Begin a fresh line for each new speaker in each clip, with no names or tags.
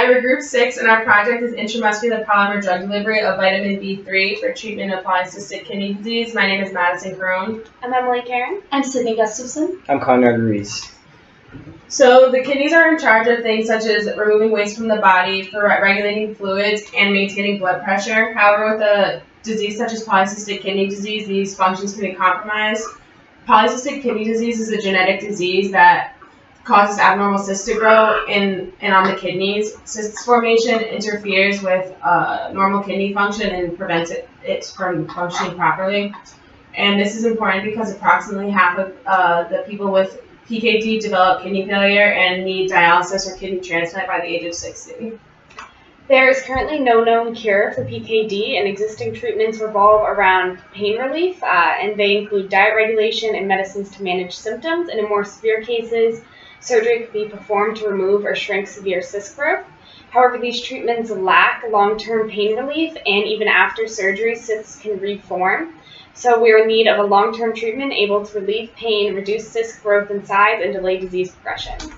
Hi, we're Group 6, and our project is intramuscular polymer drug delivery of vitamin B3 for treatment of polycystic kidney disease. My name is Madison Crone.
I'm Emily Karen.
I'm Sydney Gustafson.
I'm Conrad Ruiz.
So the kidneys are in charge of things such as removing waste from the body, for regulating fluids, and maintaining blood pressure. However, with a disease such as polycystic kidney disease, these functions can be compromised. Polycystic kidney disease is a genetic disease that causes abnormal cysts to grow in and on the kidneys. Cysts formation interferes with normal kidney function and prevents it from functioning properly. And this is important because approximately half of the people with PKD develop kidney failure and need dialysis or kidney transplant by the age of 60.
There is currently no known cure for PKD, and existing treatments revolve around pain relief, and they include diet regulation and medicines to manage symptoms, and in more severe cases, surgery can be performed to remove or shrink severe cyst growth. However, these treatments lack long-term pain relief, and even after surgery, cysts can reform. So we are in need of a long-term treatment able to relieve pain, reduce cyst growth and size, and delay disease progression.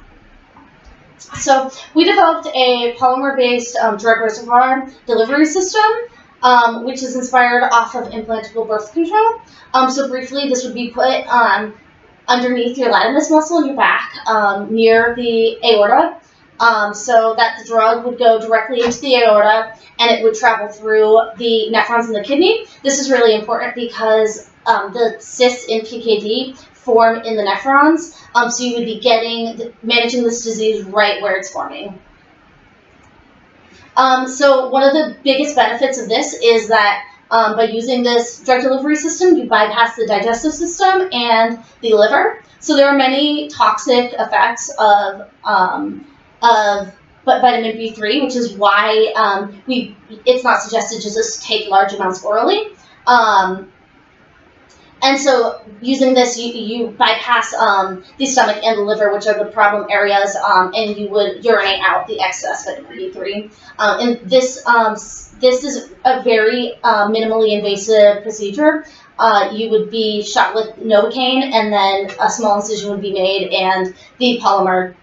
So we developed a polymer-based drug reservoir delivery system, which is inspired off of implantable birth control. So briefly, this would be put underneath your latimus muscle in your back, near the aorta, so that the drug would go directly into the aorta and it would travel through the nephrons in the kidney. This is really important because the cysts in PKD form in the nephrons, so you would be managing this disease right where it's forming. So one of the biggest benefits of this is that by using this drug delivery system, you bypass the digestive system and the liver. So there are many toxic effects of vitamin B3, which is why it's not suggested to just take large amounts orally. And so using this, you bypass the stomach and the liver, which are the problem areas, and you would urinate out the excess vitamin B3. And this is a very minimally invasive procedure. You would be shot with Novocaine, and then a small incision would be made, and the polymer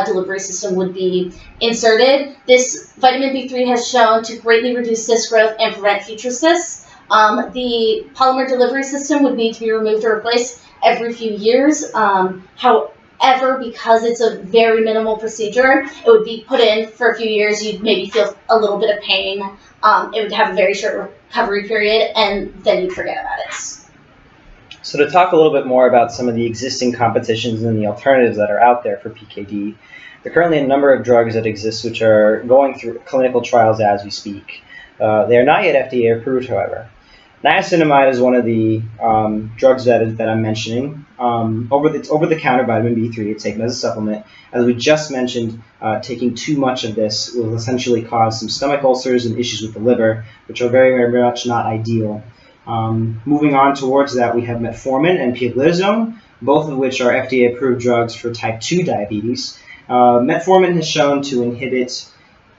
delivery system would be inserted. This vitamin B3 has shown to greatly reduce cyst growth and prevent future cysts. The polymer delivery system would need to be removed or replaced every few years. However, because it's a very minimal procedure, it would be put in for a few years. You'd maybe feel a little bit of pain. It would have a very short recovery period, and then you'd forget about it.
So to talk a little bit more about some of the existing competitions and the alternatives that are out there for PKD, there are currently a number of drugs that exist which are going through clinical trials as we speak. They are not yet FDA approved, however. Niacinamide is one of the drugs that I'm mentioning. Over-the-counter vitamin B3, it's taken as a supplement. As we just mentioned, taking too much of this will essentially cause some stomach ulcers and issues with the liver, which are very, very much not ideal. Moving on towards that, we have metformin and pioglitazone, both of which are FDA-approved drugs for type 2 diabetes. Metformin has shown to inhibit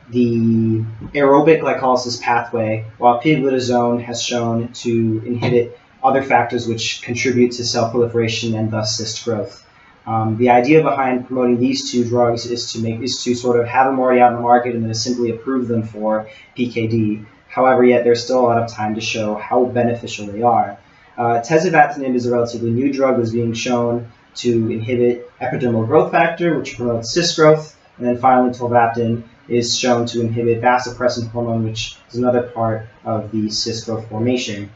the aerobic glycolysis pathway, while pioglitazone has shown to inhibit other factors which contribute to cell proliferation and thus cyst growth. The idea behind promoting these two drugs is to sort of have them already out in the market and then to simply approve them for PKD. However, yet there's still a lot of time to show how beneficial they are. Tezovatinib is a relatively new drug that's being shown to inhibit epidermal growth factor, which promotes cyst growth. And then finally, tolvaptan is shown to inhibit vasopressin hormone, which is another part of the cyst growth formation.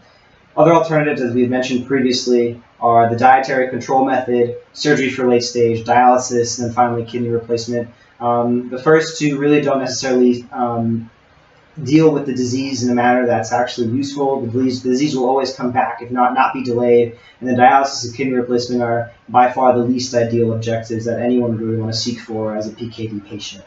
Other alternatives, as we had mentioned previously, are the dietary control method, surgery for late stage, dialysis, and then finally kidney replacement. The first two really don't necessarily deal with the disease in a manner that's actually useful. The disease will always come back, if not be delayed. And the dialysis and kidney replacement are by far the least ideal objectives that anyone would really want to seek for as a PKD patient.